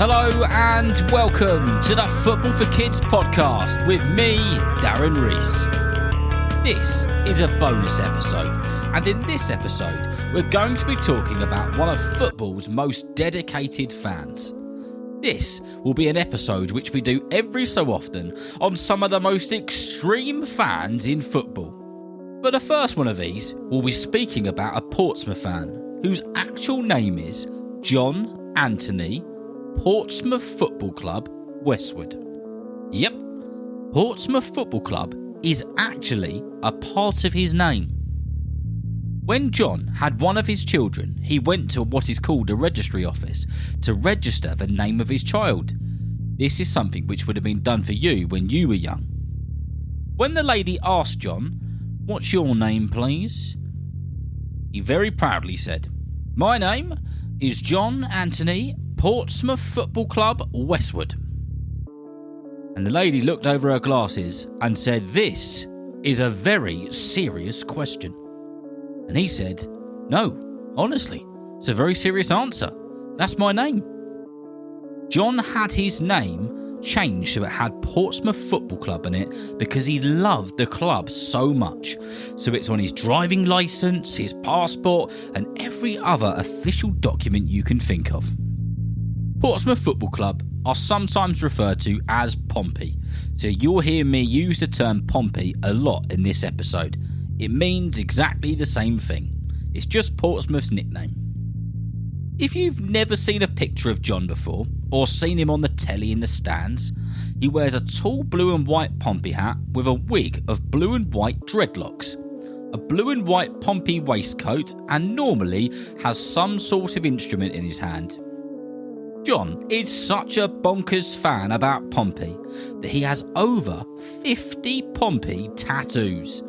Hello and welcome to the Football for Kids podcast with me, Darren Rees. This is a bonus episode, and in this episode we're going to be talking about one of football's most dedicated fans. This will be an episode which we do every so often on some of the most extreme fans in football. For the first one of these, we'll be speaking about a Portsmouth fan whose actual name is John Anthony, Portsmouth Football Club, Westwood. Yep, Portsmouth Football Club is actually a part of his name. When John had one of his children, he went to what is called a registry office to register the name of his child. This is something which would have been done for you when you were young. When the lady asked John, "What's your name, please?" he very proudly said, "My name is John Anthony, Portsmouth Football Club, Westwood." And the lady looked over her glasses and said, "This is a very serious question." And he said, "No, honestly, it's a very serious answer. That's my name." John had his name changed so it had Portsmouth Football Club in it because he loved the club so much. So it's on his driving licence, his passport, and every other official document you can think of. Portsmouth Football Club are sometimes referred to as Pompey, so you'll hear me use the term Pompey a lot in this episode. It means exactly the same thing. It's just Portsmouth's nickname. If you've never seen a picture of John before, or seen him on the telly in the stands, he wears a tall blue and white Pompey hat with a wig of blue and white dreadlocks, a blue and white Pompey waistcoat, and normally has some sort of instrument in his hand. John is such a bonkers fan about Pompey that he has over 50 Pompey tattoos.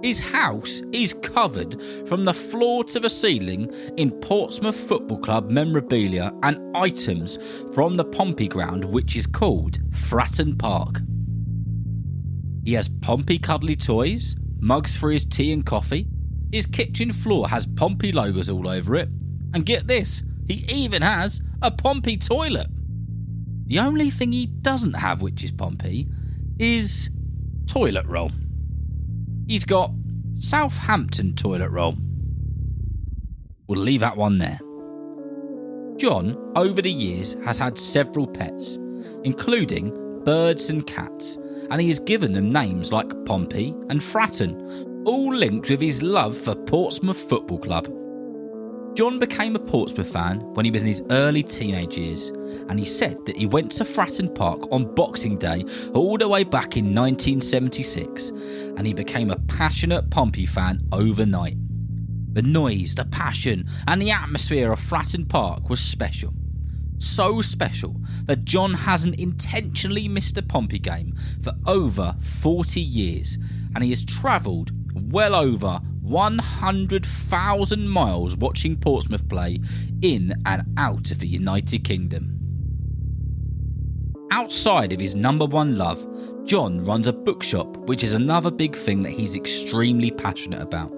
His house is covered from the floor to the ceiling in Portsmouth Football Club memorabilia and items from the Pompey ground, which is called Fratton Park. He has Pompey cuddly toys, mugs for his tea and coffee. His kitchen floor has Pompey logos all over it. And get this, he even has a Pompey toilet. The only thing he doesn't have, which is Pompey, is toilet roll. He's got Southampton toilet roll. We'll leave that one there. John, over the years, has had several pets, including birds and cats, and he has given them names like Pompey and Fratton, all linked with his love for Portsmouth Football Club. John became a Portsmouth fan when he was in his early teenage years, and he said that he went to Fratton Park on Boxing Day all the way back in 1976, and he became a passionate Pompey fan overnight. The noise, the passion, and the atmosphere of Fratton Park was special. So special that John hasn't intentionally missed a Pompey game for over 40 years, and he has travelled well over 100,000 miles watching Portsmouth play in and out of the United Kingdom. Outside of his number one love, John runs a bookshop, which is another big thing that he's extremely passionate about.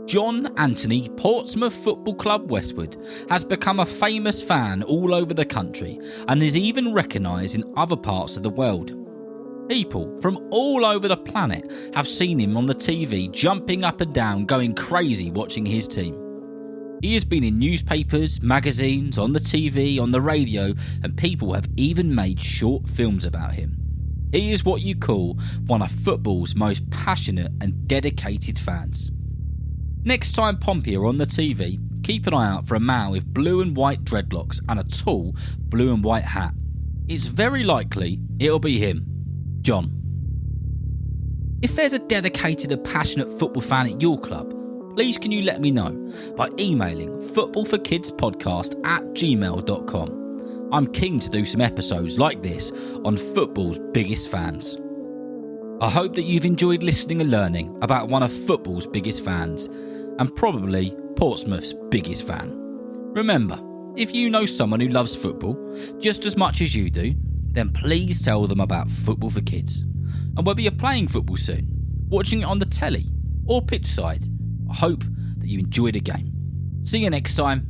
John Anthony, Portsmouth Football Club, Westwood, has become a famous fan all over the country and is even recognised in other parts of the world. People from all over the planet have seen him on the TV jumping up and down, going crazy watching his team. He has been in newspapers, magazines, on the TV, on the radio, and people have even made short films about him. He is what you call one of football's most passionate and dedicated fans. Next time Pompey are on the TV, keep an eye out for a man with blue and white dreadlocks and a tall blue and white hat. It's very likely it'll be him, John. If there's a dedicated and passionate football fan at your club, please can you let me know by emailing footballforkidspodcast@gmail.com. I'm keen to do some episodes like this on football's biggest fans. I hope that you've enjoyed listening and learning about one of football's biggest fans, and probably Portsmouth's biggest fan. Remember, if you know someone who loves football just as much as you do, then please tell them about Football for Kids. And whether you're playing football soon, watching it on the telly, or pitch side, I hope that you enjoy the game. See you next time.